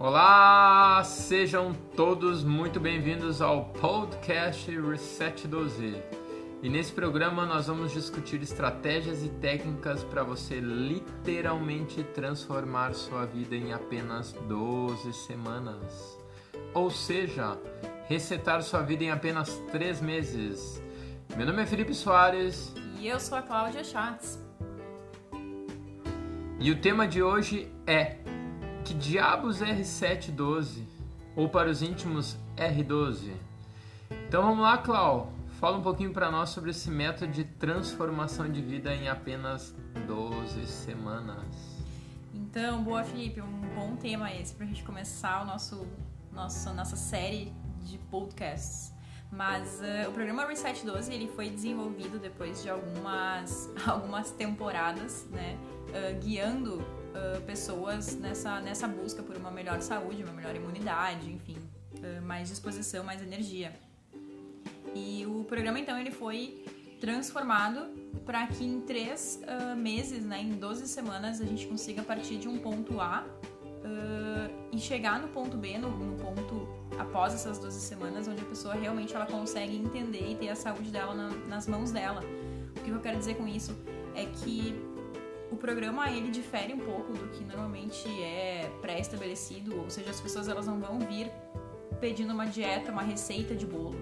Olá, sejam todos muito bem-vindos ao podcast Reset 12. E nesse programa nós vamos discutir estratégias e técnicas para você literalmente transformar sua vida em apenas 12 semanas. Ou seja, resetar sua vida em apenas 3 meses. Meu nome é Felipe Soares. E eu sou a Cláudia Schatz. E o tema de hoje é: que diabos é Reset 12? Ou para os íntimos, R12? Então vamos lá, Clau. Fala um pouquinho para nós sobre esse método de transformação de vida em apenas 12 semanas. Então, boa, Felipe. Um bom tema esse para a gente começar nossa série de podcasts. Mas o programa Reset 12 ele foi desenvolvido depois de algumas temporadas, né, guiando pessoas nessa busca por uma melhor saúde, uma melhor imunidade, enfim, mais disposição, mais energia. E o programa, então, ele foi transformado para que em 3 meses, né, em 12 semanas, a gente consiga partir de um ponto A e chegar no ponto B, no ponto após essas 12 semanas, onde a pessoa realmente ela consegue entender e ter a saúde dela nas mãos dela. O que eu quero dizer com isso é que o programa ele difere um pouco do que normalmente é pré-estabelecido, ou seja, as pessoas elas não vão vir pedindo uma dieta, uma receita de bolo.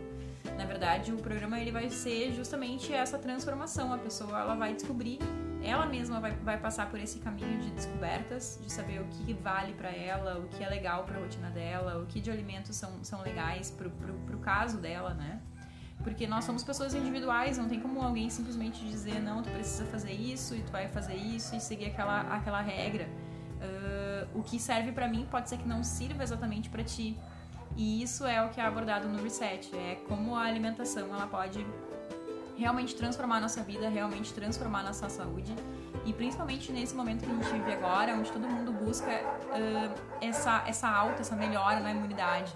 Na verdade, o programa ele vai ser justamente essa transformação. A pessoa ela vai descobrir, ela mesma vai passar por esse caminho de descobertas, de saber o que vale para ela, o que é legal para a rotina dela, o que de alimentos são legais pro caso dela, né? Porque nós somos pessoas individuais, não tem como alguém simplesmente dizer não, tu precisa fazer isso e tu vai fazer isso e seguir aquela regra. O que serve pra mim pode ser que não sirva exatamente pra ti. E isso é o que é abordado no Reset, é como a alimentação ela pode realmente transformar a nossa vida, realmente transformar a nossa saúde. E principalmente nesse momento que a gente vive agora, onde todo mundo busca essa melhora na imunidade.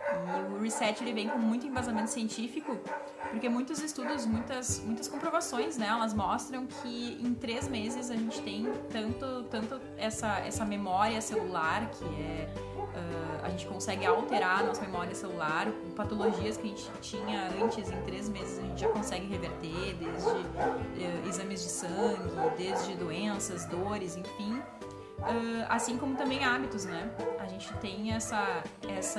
E o Reset ele vem com muito embasamento científico, porque muitos estudos, muitas comprovações, né, elas mostram que em 3 meses a gente tem tanto essa memória celular, que a gente consegue alterar a nossa memória celular, patologias que a gente tinha antes, em 3 meses a gente já consegue reverter, desde exames de sangue, desde doenças, dores, enfim. Assim como também hábitos, né? A gente tem essa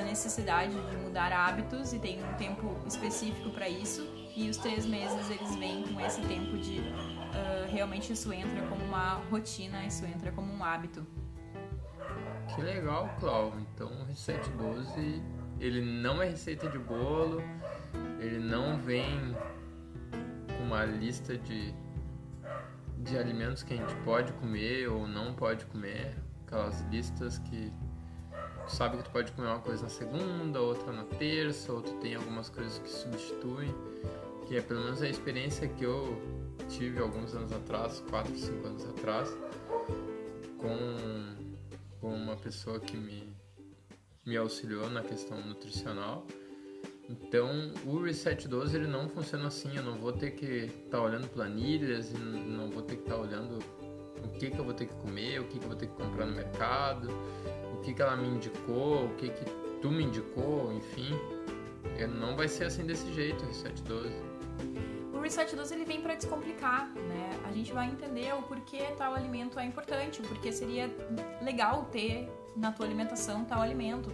necessidade de mudar hábitos e tem um tempo específico para isso, e os 3 meses eles vêm com esse tempo de realmente isso entra como uma rotina, isso entra como um hábito. Que legal, Clau. Então o Reset 12 ele não é receita de bolo, ele não vem com uma lista de alimentos que a gente pode comer ou não pode comer, aquelas listas que tu sabe que tu pode comer uma coisa na segunda, outra na terça, ou tu tem algumas coisas que substituem, que é pelo menos a experiência que eu tive alguns anos atrás, 4, 5 anos atrás, com uma pessoa que me auxiliou na questão nutricional. Então, o Reset 12 ele não funciona assim. Eu não vou ter que estar olhando planilhas e não vou ter que estar olhando o que eu vou ter que comer, o que eu vou ter que comprar no mercado, o que ela me indicou, o que tu me indicou, enfim. Não vai ser assim desse jeito o Reset 12. O Reset 12 ele vem para descomplicar, né? A gente vai entender o porquê tal alimento é importante, o porquê seria legal ter na tua alimentação tal alimento.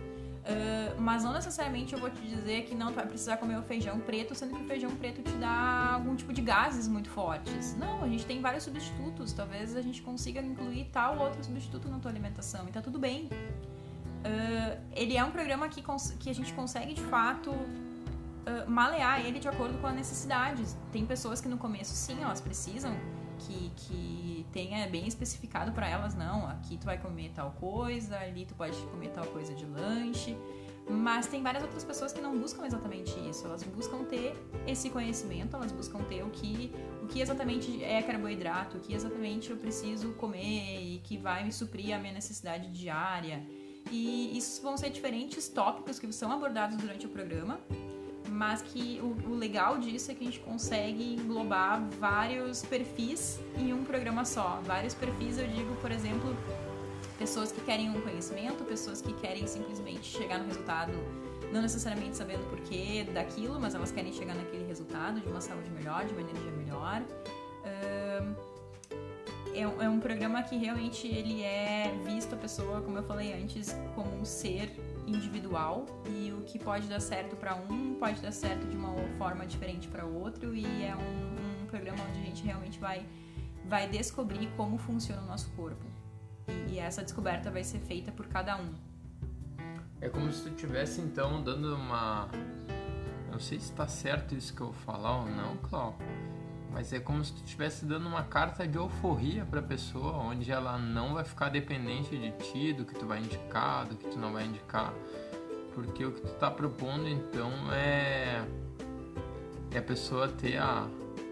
Mas não necessariamente eu vou te dizer que não, tu vai precisar comer o feijão preto, sendo que o feijão preto te dá algum tipo de gases muito fortes. Não, a gente tem vários substitutos, talvez a gente consiga incluir tal ou outro substituto na tua alimentação e tá tudo bem. Ele é um programa que a gente consegue de fato malear ele de acordo com as necessidades. Tem pessoas que no começo sim, elas precisam que tenha bem especificado para elas, não, aqui tu vai comer tal coisa, ali tu pode comer tal coisa de lanche, mas tem várias outras pessoas que não buscam exatamente isso, elas buscam ter esse conhecimento, elas buscam ter o que exatamente é carboidrato, o que exatamente eu preciso comer e que vai me suprir a minha necessidade diária, e isso vão ser diferentes tópicos que são abordados durante o programa, mas que o legal disso é que a gente consegue englobar vários perfis em um programa só. Vários perfis, eu digo, por exemplo, pessoas que querem um conhecimento, pessoas que querem simplesmente chegar no resultado, não necessariamente sabendo o porquê daquilo, mas elas querem chegar naquele resultado de uma saúde melhor, de uma energia melhor. É um programa que realmente ele é visto a pessoa, como eu falei antes, como um ser individual, e o que pode dar certo para um pode dar certo de uma forma diferente para outro, e é um programa onde a gente realmente vai descobrir como funciona o nosso corpo, e essa descoberta vai ser feita por cada um. É como se tu estivesse então dando uma... Não sei se está certo isso que eu vou falar ou não, Cláudio, mas é como se tu estivesse dando uma carta de alforria para a pessoa, onde ela não vai ficar dependente de ti, do que tu vai indicar, do que tu não vai indicar, porque o que tu tá propondo então é a pessoa ter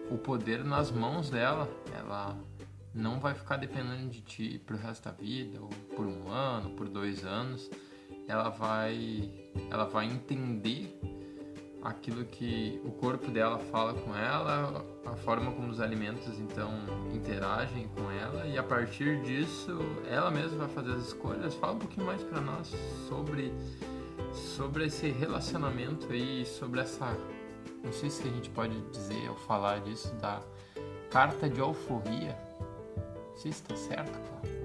o poder nas mãos dela. Ela não vai ficar dependendo de ti pro resto da vida, ou por 1 ano, por 2 anos. Ela vai entender aquilo que o corpo dela fala com ela, a forma como os alimentos então interagem com ela, e a partir disso ela mesma vai fazer as escolhas. Fala um pouquinho mais para nós sobre esse relacionamento aí, sobre essa, não sei se a gente pode dizer ou falar disso, da carta de alforria. Não sei se está certo, cara.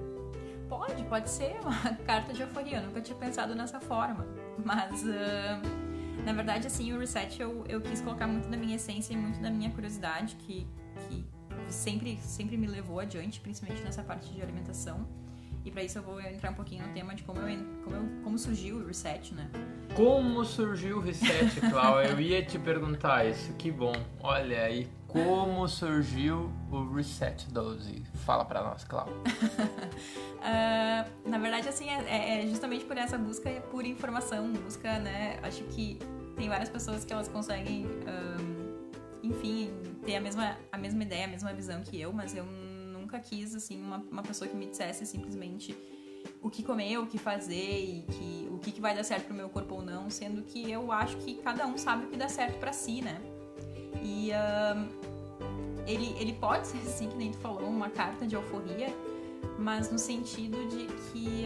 Pode ser uma carta de alforria. Eu nunca tinha pensado nessa forma, mas na verdade, assim, o Reset eu quis colocar muito da minha essência e muito da minha curiosidade, que sempre me levou adiante, principalmente nessa parte de alimentação. E para isso eu vou entrar um pouquinho no tema de como surgiu o Reset, né? Como surgiu o Reset, Cláudio? Eu ia te perguntar isso, que bom. Olha aí, como surgiu o Reset 12? Fala pra nós, Cláudio. Na verdade, assim, é justamente por essa busca por informação, busca, né? Acho que tem várias pessoas que elas conseguem, enfim, ter a mesma ideia, a mesma visão que eu, mas eu nunca quis, assim, uma pessoa que me dissesse simplesmente o que comer, o que fazer e o que vai dar certo pro meu corpo ou não, sendo que eu acho que cada um sabe o que dá certo pra si, né? E ele pode ser, assim, que nem tu falou, uma carta de alforria, mas no sentido de que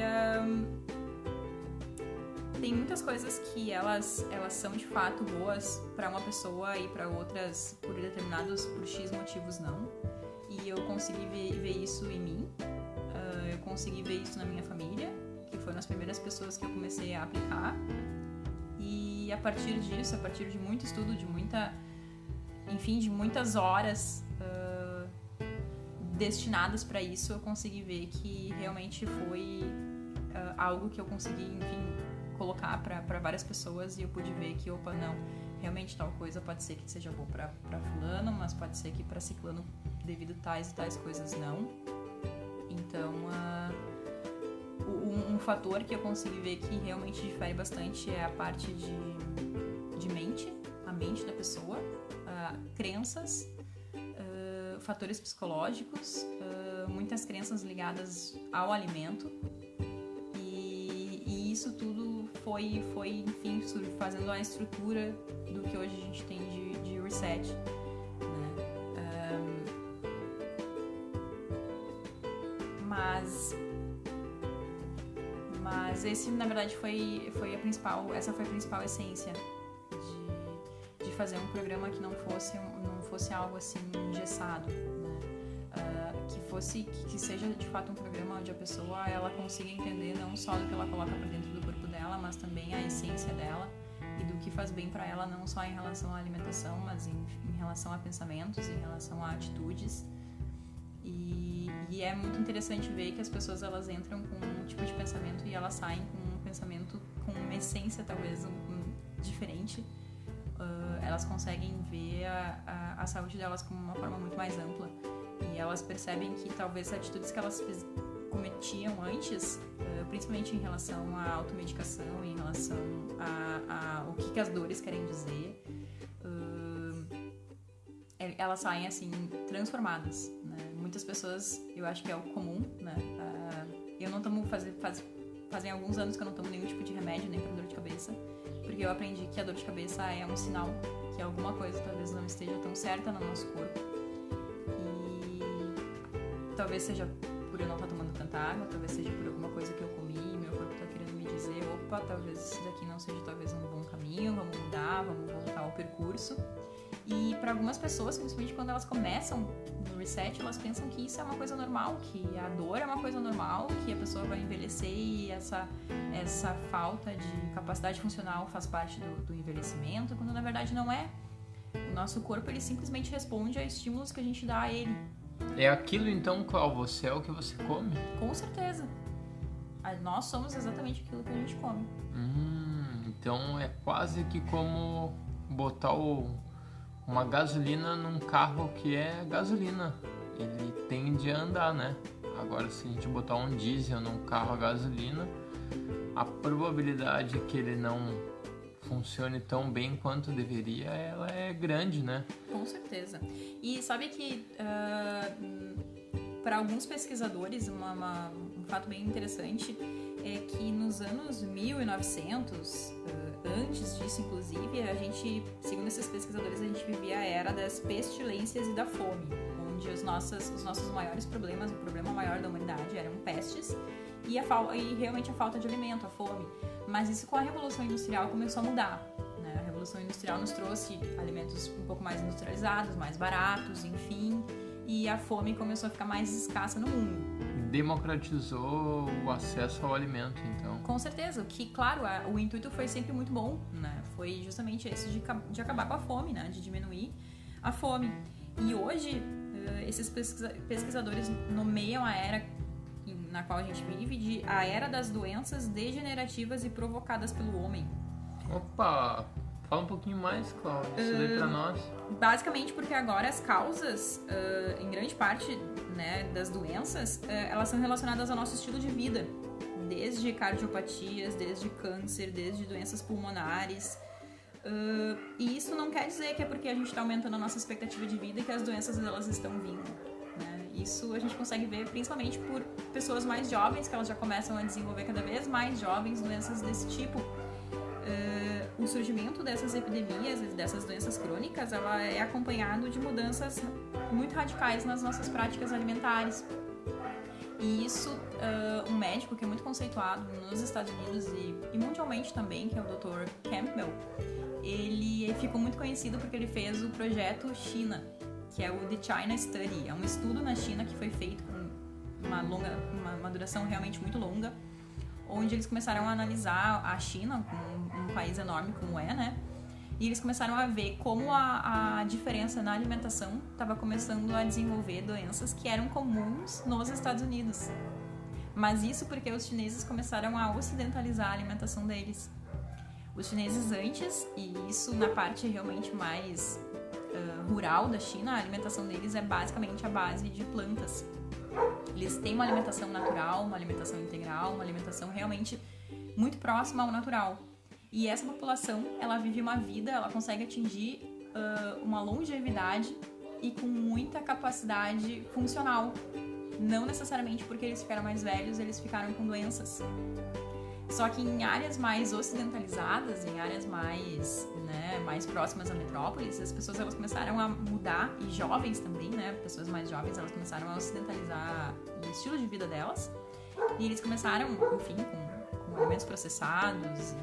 tem muitas coisas que elas são de fato boas pra uma pessoa e pra outras por X motivos não. E eu consegui ver isso em mim, eu consegui ver isso na minha família, que foram as primeiras pessoas que eu comecei a aplicar. E a partir disso, a partir de muito estudo, de muitas horas destinadas para isso, eu consegui ver que realmente foi algo que eu consegui, enfim, colocar para várias pessoas, e eu pude ver que, opa, não, realmente tal coisa pode ser que seja bom para fulano, mas pode ser que para ciclano, devido tais e tais coisas, não. Então, um fator que eu consegui ver que realmente difere bastante é a parte de mente, a mente da pessoa, crenças, fatores psicológicos, muitas crenças ligadas ao alimento, e isso tudo foi enfim, fazendo a estrutura do que hoje a gente tem de Reset, né? Mas esse, na verdade, essa foi a principal essência de fazer um programa que não fosse algo assim engessado, né? Que seja de fato um programa onde a pessoa ela consiga entender não só do que ela coloca para dentro do corpo dela, mas também a essência dela e do que faz bem para ela, não só em relação à alimentação, mas em relação a pensamentos, em relação a atitudes. E é muito interessante ver que as pessoas elas entram com um tipo de pensamento e elas saem com um pensamento com uma essência talvez diferente. Elas conseguem ver a saúde delas como uma forma muito mais ampla, e elas percebem que talvez atitudes que elas cometiam antes, principalmente em relação à automedicação, em relação a o que as dores querem dizer, elas saem assim transformadas, né? Muitas pessoas, eu acho que é o comum, né? Eu não tomo, fazem alguns anos que eu não tomo nenhum tipo de remédio, nem para dor de cabeça, porque eu aprendi que a dor de cabeça é um sinal que alguma coisa talvez não esteja tão certa no nosso corpo, e talvez seja por eu não estar tomando tanta água, talvez seja por alguma coisa que eu comi, meu corpo está querendo me dizer, opa, talvez isso daqui não seja talvez um bom caminho, vamos mudar, vamos voltar ao percurso. E para algumas pessoas, principalmente quando elas começam no reset, elas pensam que isso é uma coisa normal, que a dor é uma coisa normal, que a pessoa vai envelhecer e essa falta de capacidade funcional faz parte do envelhecimento, quando na verdade não é. O nosso corpo, ele simplesmente responde a estímulos que a gente dá a ele. É aquilo então, Clau, você é o que você come? Com certeza. Nós somos exatamente aquilo que a gente come. Então é quase que como botar uma gasolina num carro que é gasolina. Ele tende a andar, né? Agora, se a gente botar um diesel num carro a gasolina, a probabilidade que ele não funcione tão bem quanto deveria, ela é grande, né? Com certeza. E sabe que para alguns pesquisadores, um fato bem interessante é que nos anos 1900, antes disso inclusive, a gente, segundo esses pesquisadores, a gente vivia a era das pestilências e da fome, onde os nossos maiores problemas, o problema maior da humanidade eram pestes e realmente a falta de alimento, a fome. Mas isso com a Revolução Industrial começou a mudar, né? A Revolução Industrial nos trouxe alimentos um pouco mais industrializados, mais baratos, enfim, e a fome começou a ficar mais escassa no mundo. Democratizou o acesso ao alimento, então. Com certeza, que, claro, o intuito foi sempre muito bom, né? Foi justamente esse de acabar com a fome, né? De diminuir a fome. E hoje, esses pesquisadores nomeiam a era na qual a gente vive de a era das doenças degenerativas e provocadas pelo homem. Opa! Fala um pouquinho mais, Cláudia, isso daí pra nós. Basicamente porque agora as causas, em grande parte, né, das doenças, elas são relacionadas ao nosso estilo de vida. Desde cardiopatias, desde câncer, desde doenças pulmonares. E isso não quer dizer que é porque a gente está aumentando a nossa expectativa de vida que as doenças elas estão vindo. Né? Isso a gente consegue ver principalmente por pessoas mais jovens, que elas já começam a desenvolver cada vez mais jovens doenças desse tipo. O surgimento dessas epidemias, dessas doenças crônicas, ela é acompanhado de mudanças muito radicais nas nossas práticas alimentares. E isso, um médico que é muito conceituado nos Estados Unidos e mundialmente também, que é o Dr. Campbell, ele ficou muito conhecido porque ele fez o projeto China, que é o The China Study. É um estudo na China que foi feito com uma duração realmente muito longa, onde eles começaram a analisar a China, um país enorme como é, né? E eles começaram a ver como a diferença na alimentação estava começando a desenvolver doenças que eram comuns nos Estados Unidos. Mas isso porque os chineses começaram a ocidentalizar a alimentação deles. Os chineses antes, e isso na parte realmente mais rural da China, a alimentação deles é basicamente a base de plantas. Eles têm uma alimentação natural, uma alimentação integral, uma alimentação realmente muito próxima ao natural. E essa população, ela vive uma vida, ela consegue atingir uma longevidade e com muita capacidade funcional. Não necessariamente porque eles ficaram mais velhos, eles ficaram com doenças. Só que em áreas mais ocidentalizadas, em áreas mais, né, mais próximas a metrópoles, as pessoas elas começaram a mudar, e jovens também, né, pessoas mais jovens, elas começaram a ocidentalizar o estilo de vida delas. E eles começaram, enfim, com alimentos processados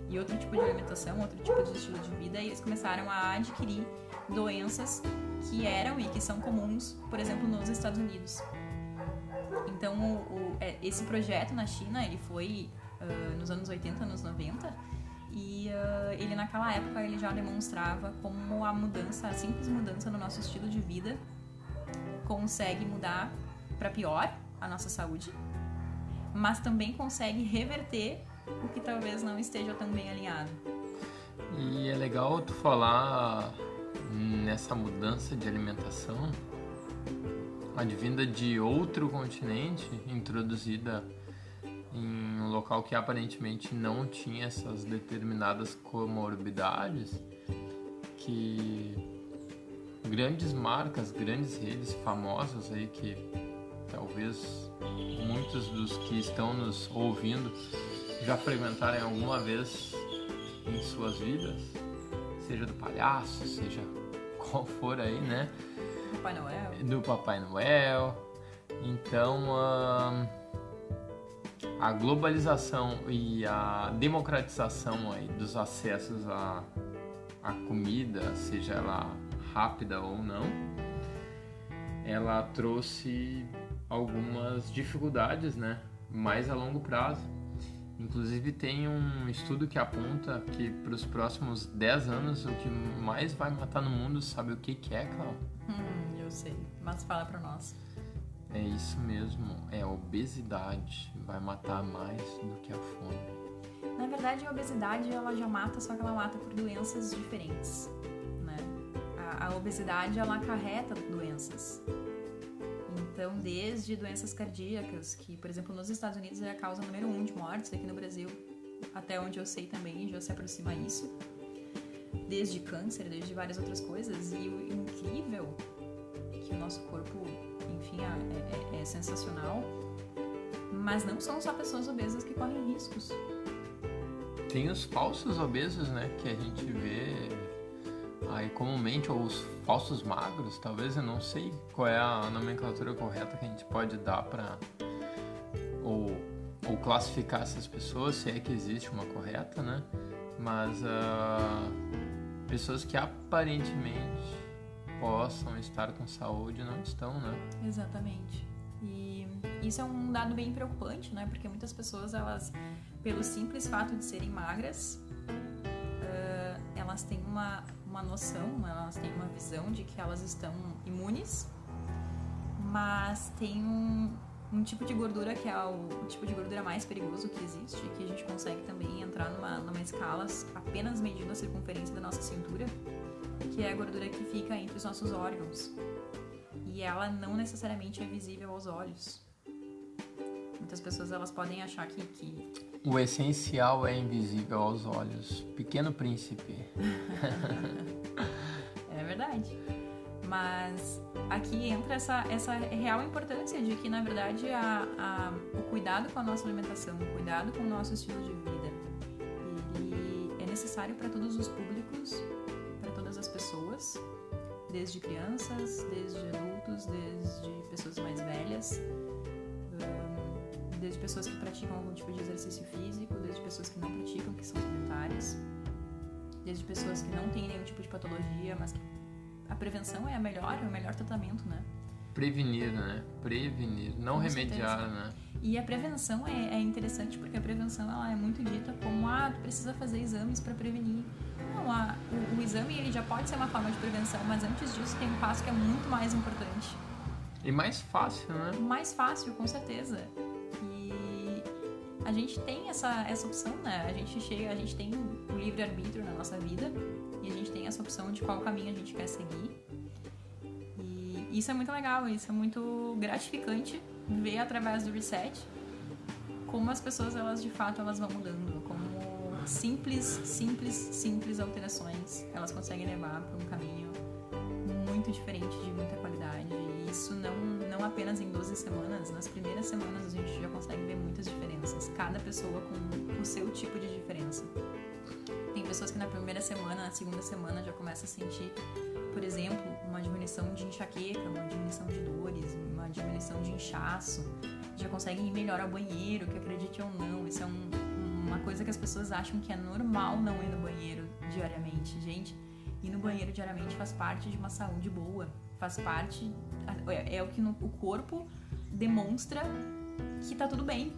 e outro tipo de alimentação, outro tipo de estilo de vida, e eles começaram a adquirir doenças que eram e que são comuns, por exemplo, nos Estados Unidos. Então, esse projeto na China, ele foi nos anos 80, anos 90, e ele naquela época ele já demonstrava como a simples mudança no nosso estilo de vida consegue mudar para pior a nossa saúde, mas também consegue reverter o que talvez não esteja tão bem alinhado. E é legal tu falar nessa mudança de alimentação advinda de outro continente, introduzida em um local que aparentemente não tinha essas determinadas comorbidades, que grandes marcas, grandes redes famosas aí, que talvez muitos dos que estão nos ouvindo já frequentaram alguma vez em suas vidas, seja do palhaço, seja qual for aí, né? Papai Noel. Do Papai Noel, Então, a globalização e a democratização aí dos acessos à comida, seja ela rápida ou não, ela trouxe algumas dificuldades, né? Mais a longo prazo. Inclusive tem um estudo que aponta que para os próximos 10 anos o que mais vai matar no mundo, sabe o que é, Cláudia? Eu sei, mas fala pra nós. É isso mesmo, é a obesidade, vai matar mais do que a fome. Na verdade, a obesidade ela já mata, só que ela mata por doenças diferentes, né? A obesidade ela acarreta doenças. Então, desde doenças cardíacas, que, por exemplo, nos Estados Unidos é a causa número 1 de mortes, aqui no Brasil, até onde eu sei também, já se aproxima a isso. Desde câncer, desde várias outras coisas. E o incrível que o nosso corpo, enfim, é sensacional. Mas não são só pessoas obesas que correm riscos. Tem os falsos obesos, né, que a gente vê aí comumente, ou os falsos magros, talvez, eu não sei qual é a nomenclatura correta que a gente pode dar para ou classificar essas pessoas, se é que existe uma correta, né? Mas pessoas que aparentemente possam estar com saúde não estão, né? Exatamente. E isso é um dado bem preocupante, né? Porque muitas pessoas, elas, pelo simples fato de serem magras, elas têm uma noção, elas têm uma visão de que elas estão imunes, mas tem um tipo de gordura que é o tipo de gordura mais perigoso que existe, que a gente consegue também entrar numa escala apenas medindo a circunferência da nossa cintura, que é a gordura que fica entre os nossos órgãos. E ela não necessariamente é visível aos olhos. Muitas pessoas elas podem achar que... O essencial é invisível aos olhos. Pequeno Príncipe. É verdade. Mas aqui entra essa real importância de que, na verdade, o cuidado com a nossa alimentação, o cuidado com o nosso estilo de vida, ele é necessário para todos os públicos, para todas as pessoas, desde crianças, desde adultos, desde pessoas mais velhas, desde pessoas que praticam algum tipo de exercício físico, desde pessoas que não praticam, que são sedentárias, desde pessoas que não têm nenhum tipo de patologia, mas que a prevenção é o melhor tratamento, né? Prevenir, né? Prevenir, não com remediar, certeza. Né? E a prevenção é interessante porque a prevenção ela é muito dita como, tu precisa fazer exames para prevenir. Não, o exame ele já pode ser uma forma de prevenção, mas antes disso tem um passo que é muito mais importante. E mais fácil, né? Mais fácil, com certeza. E a gente tem essa opção, né? A gente tem o livre-arbítrio na nossa vida e a gente tem essa opção de qual caminho a gente quer seguir. E isso é muito legal, isso é muito gratificante ver através do Reset como as pessoas, elas de fato, elas vão mudando, como simples alterações elas conseguem levar para um caminho muito diferente, de muita qualidade. E isso não apenas em 12 semanas, nas primeiras semanas a gente já consegue ver muitas diferenças, cada pessoa com o seu tipo de diferença. Tem pessoas que na primeira semana, na segunda semana já começam a sentir, por exemplo, uma diminuição de enxaqueca, uma diminuição de dores, uma diminuição de inchaço, já conseguem ir melhor ao banheiro, que acredite ou não, isso é uma coisa que as pessoas acham que é normal não ir no banheiro diariamente. Gente, ir no banheiro diariamente faz parte de uma saúde boa, faz parte, é o que o corpo demonstra que tá tudo bem,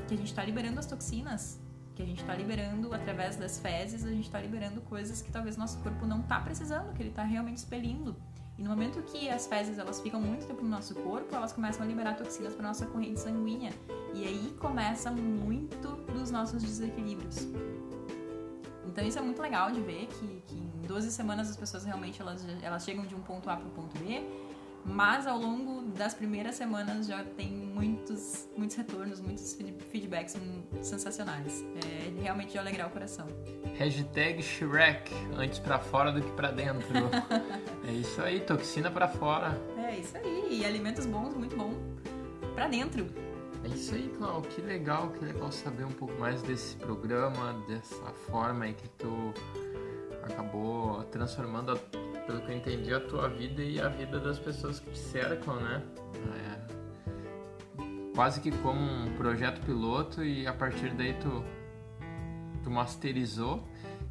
que a gente tá liberando as toxinas, que a gente tá liberando através das fezes, a gente tá liberando coisas que talvez nosso corpo não tá precisando, que ele tá realmente expelindo. E no momento que as fezes elas ficam muito tempo no nosso corpo, elas começam a liberar toxinas para nossa corrente sanguínea. E aí começa muito dos nossos desequilíbrios. Então isso é muito legal de ver que em 12 semanas as pessoas realmente elas chegam de um ponto A para o ponto B, mas ao longo das primeiras semanas já tem muitos retornos, muitos feedbacks sensacionais. É realmente de alegrar o coração. Hashtag Shrek, antes pra fora do que pra dentro. É isso aí, toxina pra fora. É isso aí, e alimentos bons, muito bom, pra dentro. É isso aí, Cláudio, que legal saber um pouco mais desse programa, dessa forma aí que tu acabou transformando pelo que eu entendi, a tua vida e a vida das pessoas que te cercam, né? Quase que como um projeto piloto, e a partir daí tu masterizou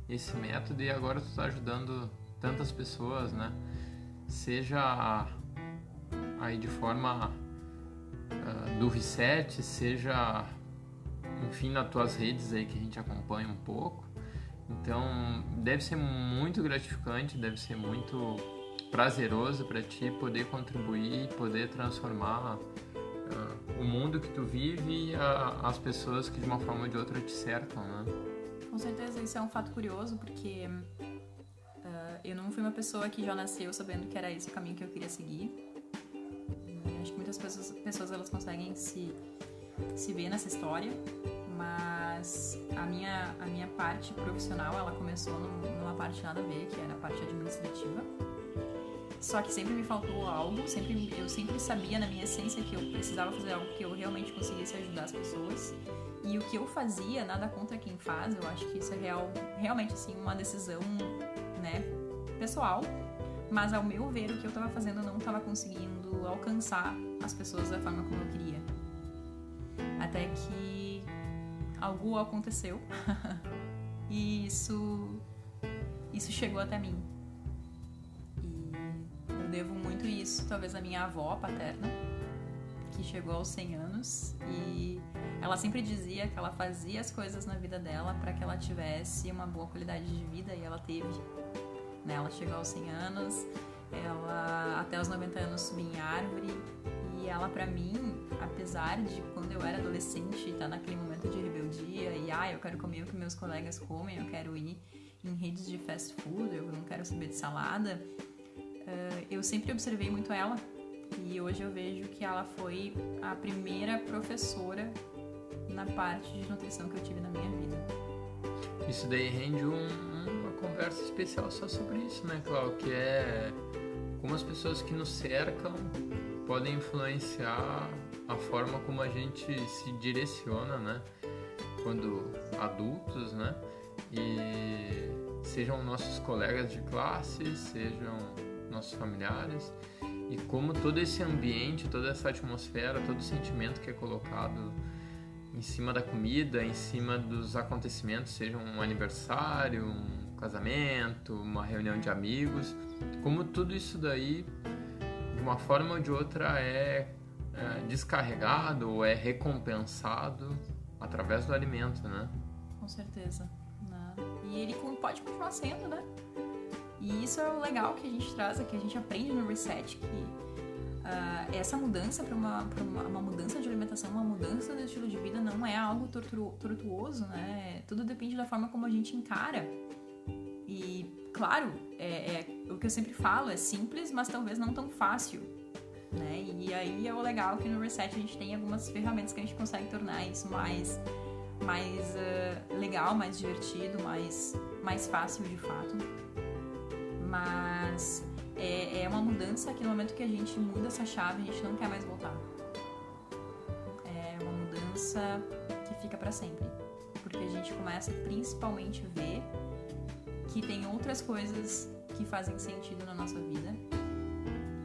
esse método e agora tu tá ajudando tantas pessoas, né? Seja aí de forma do reset, seja, enfim, nas tuas redes aí que a gente acompanha um pouco. Então, deve ser muito gratificante, deve ser muito prazeroso para ti poder contribuir, poder transformar o mundo que tu vive e as pessoas que de uma forma ou de outra te cercam, né? Com certeza, isso é um fato curioso, porque eu não fui uma pessoa que já nasceu sabendo que era esse o caminho que eu queria seguir. Acho que muitas pessoas elas conseguem se ver nessa história, mas a minha parte profissional, ela começou numa parte nada a ver, que era a parte administrativa. Só que sempre me faltou algo, eu sempre sabia na minha essência que eu precisava fazer algo que eu realmente conseguisse ajudar as pessoas. E o que eu fazia, nada contra quem faz, eu acho que isso é realmente assim, uma decisão, né, pessoal. Mas ao meu ver, o que eu estava fazendo eu não estava conseguindo alcançar as pessoas da forma como eu queria. Até que algo aconteceu e isso chegou até mim. E eu devo muito isso, talvez, à minha avó paterna, que chegou aos 100 anos e ela sempre dizia que ela fazia as coisas na vida dela para que ela tivesse uma boa qualidade de vida, e ela teve. Né? Ela chegou aos 100 anos, ela até os 90 anos subia em árvore, e ela, pra mim, apesar de quando eu era adolescente estar naquele momento de rebeldia e eu quero comer o que meus colegas comem, eu quero ir em redes de fast food, eu não quero saber de salada, eu sempre observei muito ela, e hoje eu vejo que ela foi a primeira professora na parte de nutrição que eu tive na minha vida. Isso daí rende uma conversa especial só sobre isso, né, Cláudio? Que é como as pessoas que nos cercam podem influenciar a forma como a gente se direciona, né? Quando adultos, né? E sejam nossos colegas de classe, sejam nossos familiares. E como todo esse ambiente, toda essa atmosfera, todo o sentimento que é colocado em cima da comida, em cima dos acontecimentos, seja um aniversário, um casamento, uma reunião de amigos, como tudo isso daí, de uma forma ou de outra, é descarregado ou é recompensado através do alimento, né? Com certeza. Né? E ele pode continuar sendo, né? E isso é o legal que a gente traz, que a gente aprende no Reset, que essa mudança para uma mudança de alimentação, uma mudança do estilo de vida não é algo tortuoso, né? Tudo depende da forma como a gente encara. E, claro, o que eu sempre falo, é simples, mas talvez não tão fácil, né? E aí é o legal que no Reset a gente tem algumas ferramentas que a gente consegue tornar isso mais legal, mais divertido, mais fácil de fato. Mas é uma mudança que no momento que a gente muda essa chave, a gente não quer mais voltar. É uma mudança que fica pra sempre. Porque a gente começa principalmente a ver que tem outras coisas que fazem sentido na nossa vida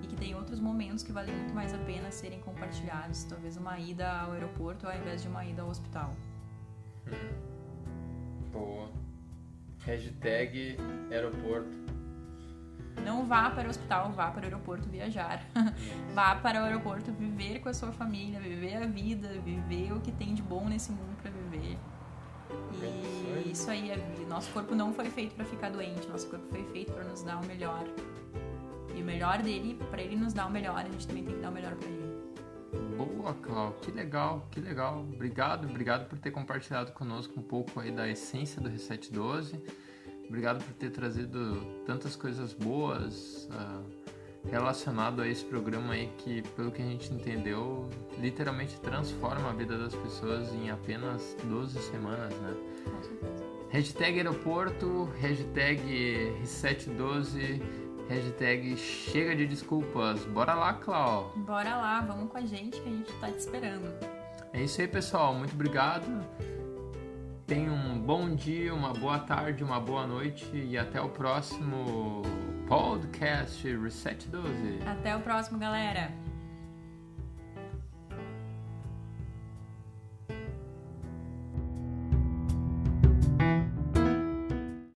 e que tem outros momentos que valem muito mais a pena serem compartilhados. Talvez uma ida ao aeroporto ao invés de uma ida ao hospital. Boa. Hashtag aeroporto. Não vá para o hospital, vá para o aeroporto viajar. Vá para o aeroporto viver com a sua família, viver a vida, viver o que tem de bom nesse mundo para viver. E isso aí é vida. Nosso corpo não foi feito para ficar doente, nosso corpo foi feito para nos dar o melhor. E o melhor dele, para ele nos dar o melhor, a gente também tem que dar o melhor para ele. Boa, Cláudio, que legal. Obrigado por ter compartilhado conosco um pouco aí da essência do Reset 12. Obrigado por ter trazido tantas coisas boas relacionado a esse programa aí que, pelo que a gente entendeu, literalmente transforma a vida das pessoas em apenas 12 semanas, né? Com certeza. Hashtag aeroporto, hashtag Reset12, hashtag chega de desculpas. Bora lá, Clau. Bora lá, vamos com a gente que a gente tá te esperando. É isso aí, pessoal. Muito obrigado. Tenha um bom dia, uma boa tarde, uma boa noite e até o próximo podcast Reset 12. Até o próximo, galera!